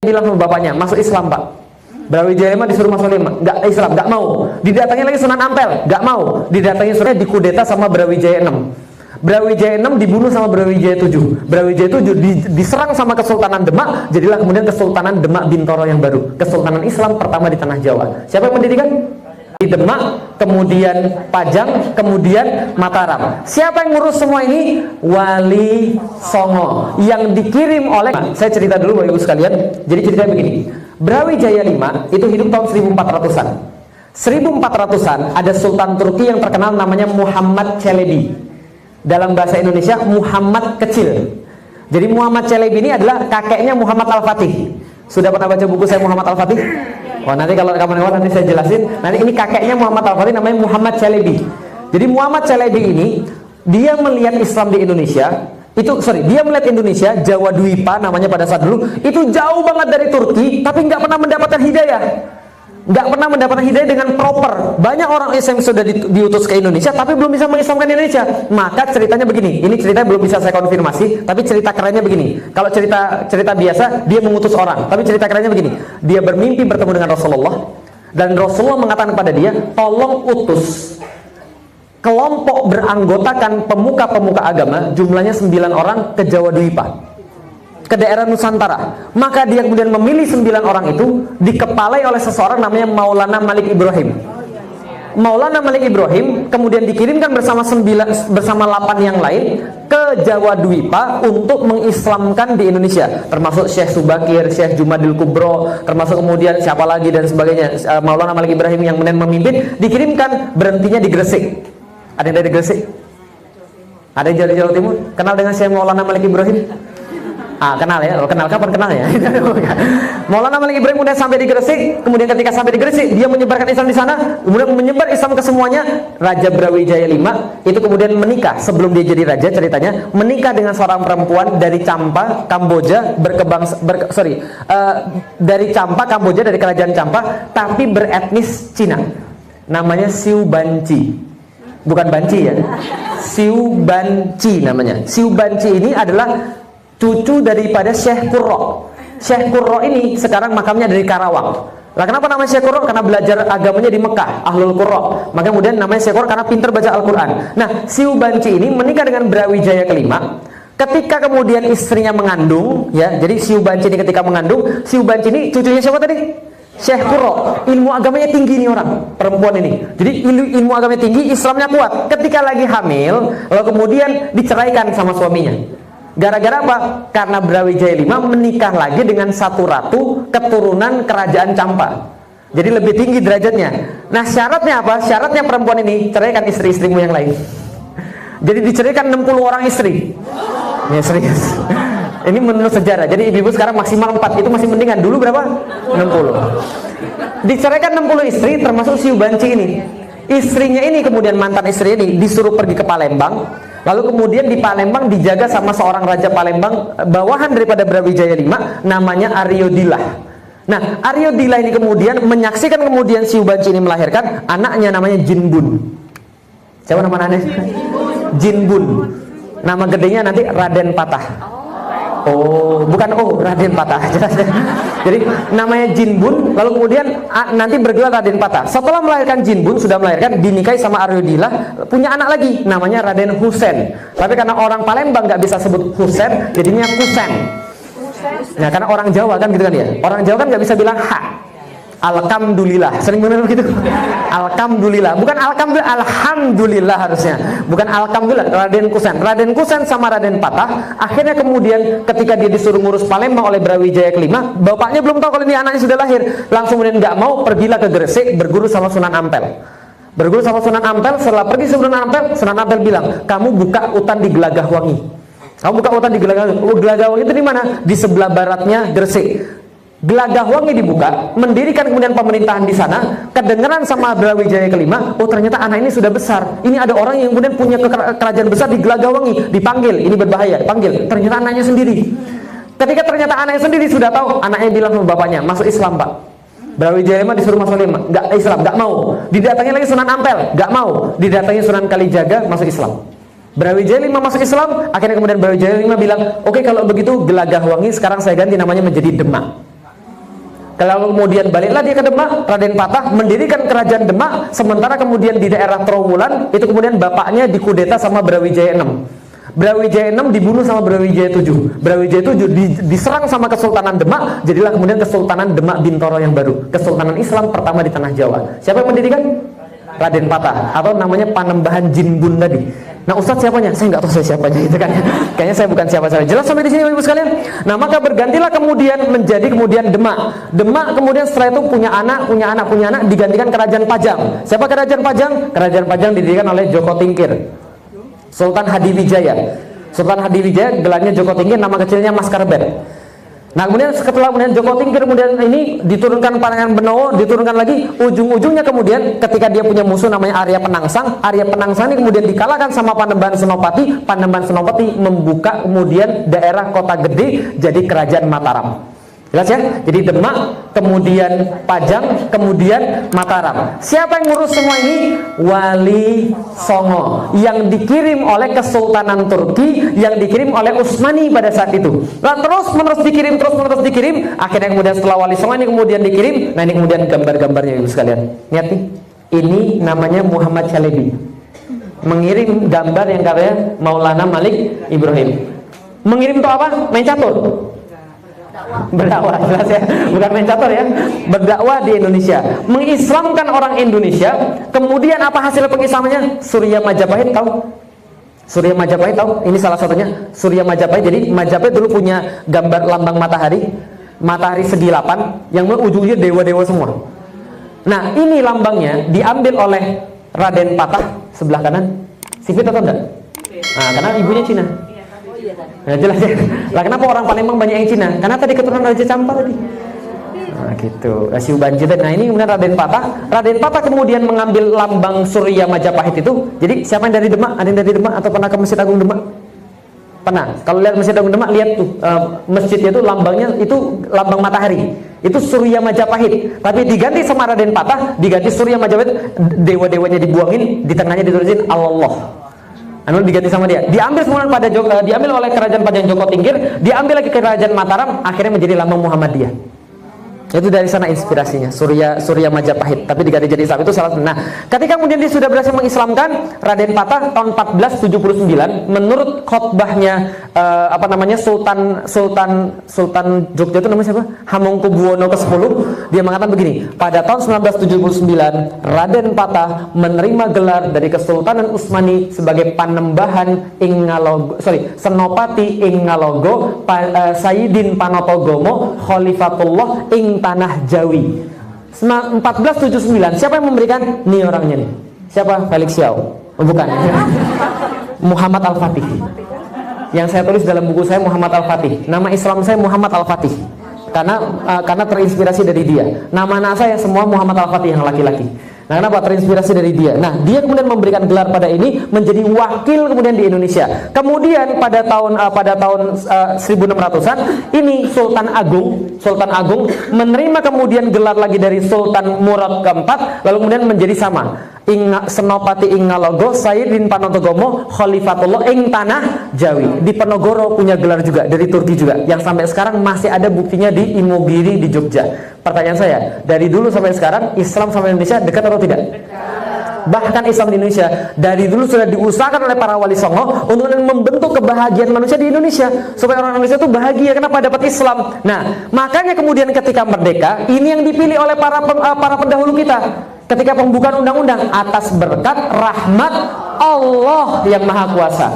Bilang sama bapaknya, masuk Islam Pak. Brawijaya 5 disuruh masuk nggak Islam, nggak mau. Didatangi lagi Sunan Ampel, nggak mau. Didatangi Sunan, dikudeta sama Brawijaya 6. Brawijaya 6 dibunuh sama Brawijaya 7. Brawijaya 7 diserang sama Kesultanan Demak, jadilah kemudian Kesultanan Demak Bintoro yang baru, Kesultanan Islam pertama di tanah Jawa. Siapa yang mendirikan? Di Demak, kemudian Pajang, kemudian Mataram. Siapa yang ngurus semua ini? Wali Songo yang dikirim oleh, saya cerita dulu Bapak Ibu sekalian. Jadi ceritanya begini, Brawijaya 5 itu hidup tahun 1400-an. 1400-an ada Sultan Turki yang terkenal namanya Muhammad Çelebi. Dalam bahasa Indonesia Muhammad Kecil. Jadi Muhammad Çelebi ini adalah kakeknya Muhammad Al-Fatih. Sudah pernah baca buku saya Muhammad Al-Fatih? Oh, nanti kalau kawan-kawan nanti saya jelasin. Nanti ini kakeknya Muhammad Al-Fatih namanya Muhammad Çelebi. Jadi Muhammad Çelebi ini dia melihat Islam di Indonesia. Dia melihat Indonesia, Jawa Dwipa namanya pada saat dulu, itu jauh banget dari Turki, tapi nggak pernah mendapatkan hidayah. Nggak pernah mendapatkan hidayah dengan proper. Banyak orang Islam sudah diutus ke Indonesia tapi belum bisa mengislamkan Indonesia. Maka ceritanya begini, ini ceritanya belum bisa saya konfirmasi, tapi cerita kerennya begini. Kalau cerita biasa dia mengutus orang, tapi cerita kerennya begini, dia bermimpi bertemu dengan Rasulullah, dan Rasulullah mengatakan kepada dia, tolong utus kelompok beranggotakan pemuka-pemuka agama, jumlahnya 9 orang ke Jawa Dwipa, ke daerah Nusantara. Maka dia kemudian memilih 9 orang itu, dikepalai oleh seseorang namanya Maulana Malik Ibrahim. Maulana Malik Ibrahim kemudian dikirimkan bersama 8 yang lain ke Jawa Dwipa untuk mengislamkan di Indonesia, termasuk Syekh Subakir, Syekh Jumadil Kubro, termasuk kemudian siapa lagi dan sebagainya. Maulana Malik Ibrahim yang kemudian memimpin, dikirimkan, berhentinya di Gresik. Ada yang dari Gresik? Ada yang dari Jawa Timur? Kenal dengan Syekh Maulana Malik Ibrahim? Kenal ya, kenal kapan kenal ya? Maulana Malik Ibrahim kemudian sampai di Gresik, kemudian ketika sampai di Gresik dia menyebarkan Islam di sana, kemudian menyebar Islam ke semuanya. Raja Brawijaya 5 itu kemudian menikah, sebelum dia jadi raja ceritanya, menikah dengan seorang perempuan dari Champa, Kamboja, dari Champa, Kamboja, dari kerajaan Champa, tapi beretnis Cina. Namanya Siu Banci. Bukan banci ya. Siu Banci namanya. Siu Banci ini adalah cucu daripada Syekh Qurra. Syekh Qurra ini sekarang makamnya dari Karawang. Lah kenapa namanya Syekh Qurra? Karena belajar agamanya di Mekah, Ahlul Qurra. Maka kemudian namanya Syekh Qurra karena pintar baca Al-Quran. Nah, Siu Banci ini menikah dengan Brawijaya kelima. Ketika kemudian istrinya mengandung, ya, jadi Siu Banci ini ketika mengandung, Siu Banci ini cucunya siapa tadi? Syekh Qurra. Ilmu agamanya tinggi nih orang, perempuan ini. Jadi ilmu agamanya tinggi, Islamnya kuat. Ketika lagi hamil, lalu kemudian diceraikan sama suaminya. Gara-gara apa? Karena Brawijaya 5 menikah lagi dengan satu ratu keturunan kerajaan Champa. Jadi lebih tinggi derajatnya. Nah, syaratnya apa? Syaratnya perempuan ini ceraikan istri-istrimu yang lain. Jadi diceraikan 60 orang istri. Ya serius. Ini menurut sejarah. Jadi ibu-ibu sekarang maksimal 4, itu masih mendingan. Dulu berapa? 60. Diceraikan 60 istri termasuk Siu Banci ini. Istrinya ini kemudian, mantan istri ini disuruh pergi ke Palembang. Lalu kemudian di Palembang dijaga sama seorang raja Palembang, bawahan daripada Brawijaya 5, namanya Aryo Dilah. Nah, Aryo Dilah ini kemudian menyaksikan kemudian Siu Banci ini melahirkan anaknya namanya Jinbun. Siapa nama anaknya? Jinbun. Nama gedenya nanti Raden Patah. Oh, bukan Raden Patah. Jadi namanya Jinbun, lalu kemudian nanti bergelar Raden Patah. Setelah melahirkan Jinbun, sudah melahirkan, dinikahi sama Aryo Dilah, punya anak lagi, namanya Raden Husen. Tapi karena orang Palembang nggak bisa sebut Husen, jadinya Kusen. Nah, karena orang Jawa kan gitu kan ya. Orang Jawa kan nggak bisa bilang ha. Alhamdulillah, sering benar gitu. Alhamdulillah, bukan alhamdulillah, alhamdulillah harusnya. Bukan alhamdulillah. Raden Kusen. Raden Kusen sama Raden Patah. Akhirnya kemudian ketika dia disuruh ngurus Palembang oleh Brawijaya kelima, bapaknya belum tahu kalau ini anaknya sudah lahir. Langsung kemudian nggak mau, pergilah ke Gresik berguru sama Sunan Ampel. Berguru sama Sunan Ampel. Setelah pergi Sunan Ampel bilang, kamu buka hutan di Gelagahwangi. Kamu buka hutan di Gelagahwangi. Gelagahwangi itu di mana? Di sebelah baratnya Gresik. Gelagahwangi dibuka, mendirikan kemudian pemerintahan di sana. Kedengeran sama Brawijaya kelima, oh ternyata anak ini sudah besar. Ini ada orang yang kemudian punya kerajaan besar di Gelagahwangi. Dipanggil, ini berbahaya, panggil. Ternyata anaknya sendiri. Ketika ternyata anaknya sendiri sudah tahu, anaknya bilang sama bapaknya, masuk Islam Pak. Brawijaya 5 disuruh masuk nggak Islam, nggak mau. Didatangi lagi Sunan Ampel, nggak mau. Didatangi Sunan Kalijaga, masuk Islam. Brawijaya 5 masuk Islam. Akhirnya kemudian Brawijaya 5 bilang, oke, kalau begitu Gelagahwangi sekarang saya ganti namanya menjadi Demak. Kalau kemudian baliklah dia ke Demak, Raden Patah mendirikan kerajaan Demak, sementara kemudian di daerah Trawulan itu kemudian bapaknya dikudeta sama Brawijaya VI. Brawijaya VI dibunuh sama Brawijaya VII. Brawijaya VII diserang sama Kesultanan Demak, jadilah kemudian Kesultanan Demak Bintoro yang baru, Kesultanan Islam pertama di tanah Jawa. Siapa yang mendirikan? Raden Patah, atau namanya Panembahan Jinbun tadi. Nah, Ustadz siapanya? Saya nggak tahu saya siapanya itu kan. Kayaknya saya bukan siapa-siapa. Jelas sampai di sini Ibu sekalian. Nah, maka bergantilah kemudian menjadi kemudian Demak. Demak kemudian setelah itu punya anak, digantikan Kerajaan Pajang. Siapa Kerajaan Pajang? Kerajaan Pajang didirikan oleh Joko Tingkir. Sultan Hadiwijaya. Sultan Hadiwijaya gelarnya Joko Tingkir, nama kecilnya Mas Karbet. Nah, kemudian setelah kemudian Joko Tingkir kemudian ini diturunkan Pangeran Benowo, diturunkan lagi, ujung-ujungnya kemudian ketika dia punya musuh namanya Arya Penangsang ini kemudian dikalahkan sama Panembahan Senopati. Panembahan Senopati membuka kemudian daerah Kota Gede jadi Kerajaan Mataram. Jelas ya? Jadi Demak, kemudian Pajang, kemudian Mataram. Siapa yang ngurus semua ini? Wali Songo yang dikirim oleh Kesultanan Turki, yang dikirim oleh Utsmani pada saat itu. Nah, terus menerus dikirim, akhirnya kemudian setelah Wali Songo ini kemudian dikirim. Nah, ini kemudian gambar-gambarnya Ibu sekalian. Lihat nih. Ini namanya Muhammad Chalebi. Mengirim gambar yang katanya Maulana Malik Ibrahim. Mengirim untuk apa? Main catur. Berdakwah, jelas ya, bukan main catur ya. Berdakwah di Indonesia, mengislamkan orang Indonesia. Kemudian apa hasil pengislamannya? Surya Majapahit, tahu? Surya Majapahit tahu? Ini salah satunya Surya Majapahit. Jadi Majapahit dulu punya gambar lambang matahari segi 8 yang ujungnya dewa-dewa semua. Nah, ini lambangnya diambil oleh Raden Patah sebelah kanan. Sipit atau enggak? Nah, karena ibunya Cina. Nah, jelas ya. Lah kenapa orang Palembang banyak yang Cina? Karena tadi keturunan Raja Campa tadi. Nah, gitu. Siu Banci. Nah, ini kemudian Raden Patah. Raden Patah kemudian mengambil lambang Surya Majapahit itu. Jadi siapa yang dari Demak? Ada yang dari Demak atau pernah ke Masjid Agung Demak? Pernah. Kalau lihat Masjid Agung Demak, lihat tuh masjidnya itu lambangnya itu lambang matahari. Itu Surya Majapahit. Tapi diganti sama Raden Patah, diganti Surya Majapahit, dewa-dewanya dibuangin, di tengahnya ditulisin Allah. Anu diganti sama dia. Diambil semua diambil oleh Kerajaan Pajang Joko Tingkir, diambil lagi Kerajaan Mataram, akhirnya menjadi lambang Muhammadiyah. Itu dari sana inspirasinya, Surya Majapahit, tapi diganti jadi Islam. Itu salah. Nah, ketika kemudian dia sudah berhasil mengislamkan, Raden Patah tahun 1479 menurut khotbahnya Sultan Jogja itu namanya siapa? Hamengkubuwono ke-10. Dia mengatakan begini, pada tahun 1979 Raden Patah menerima gelar dari Kesultanan Utsmani sebagai Panembahan Senopati ing Ngalogo, Sayyidin Panotogomo Khalifatullah ing tanah Jawi. 1479. Siapa yang memberikan? Nih orangnya nih. Siapa? Felix Xiao. Oh, bukan. Muhammad Al-Fatih. Yang saya tulis dalam buku saya Muhammad Al-Fatih. Nama Islam saya Muhammad Al-Fatih. Karena terinspirasi dari dia. Nama anak saya semua Muhammad Al-Fatih yang laki-laki. Nah, kenapa? Terinspirasi dari dia. Nah, dia kemudian memberikan gelar pada ini menjadi wakil kemudian di Indonesia. Kemudian pada tahun 1600-an ini Sultan Agung menerima kemudian gelar lagi dari Sultan Murad keempat, lalu kemudian menjadi sama. Senopati ing Ngalogo, Sayyidin Panotogomo Khalifatullah ing tanah Jawi. Di Penogoro punya gelar juga dari Turki juga, yang sampai sekarang masih ada buktinya di Imogiri di Jogja. Pertanyaan saya, dari dulu sampai sekarang Islam sama Indonesia dekat atau tidak? Bahkan Islam di Indonesia dari dulu sudah diusahakan oleh para wali songo untuk membentuk kebahagiaan manusia di Indonesia supaya orang Indonesia itu bahagia. Kenapa? Dapat Islam. Nah, makanya kemudian ketika merdeka, ini yang dipilih oleh para pendahulu kita. Ketika pembukaan undang-undang atas berkat rahmat Allah yang Maha Kuasa.